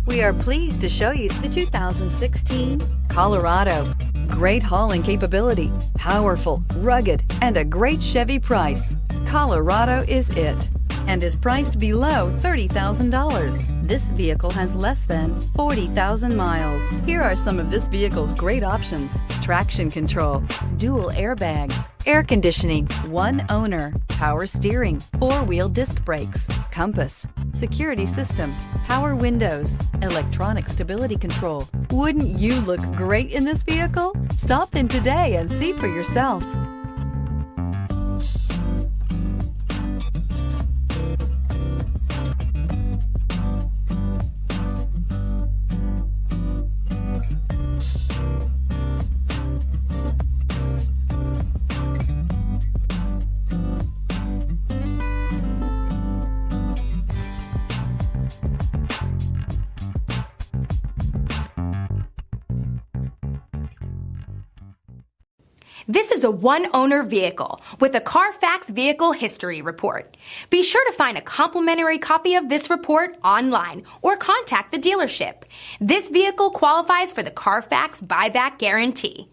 We are pleased to show you the 2016 Colorado. Great hauling capability, powerful, rugged, and a great Chevy price. Colorado is it, and is priced below $30,000. This vehicle has less than 40,000 miles. Here are some of this vehicle's great options: traction control, dual airbags, air conditioning, one owner, power steering, four-wheel disc brakes, compass, security system, power windows, electronic stability control. Wouldn't you look great in this vehicle? Stop in today and see for yourself. This is a one-owner vehicle with a Carfax Vehicle History Report. Be sure to find a complimentary copy of this report online or contact the dealership. This vehicle qualifies for the Carfax Buyback Guarantee.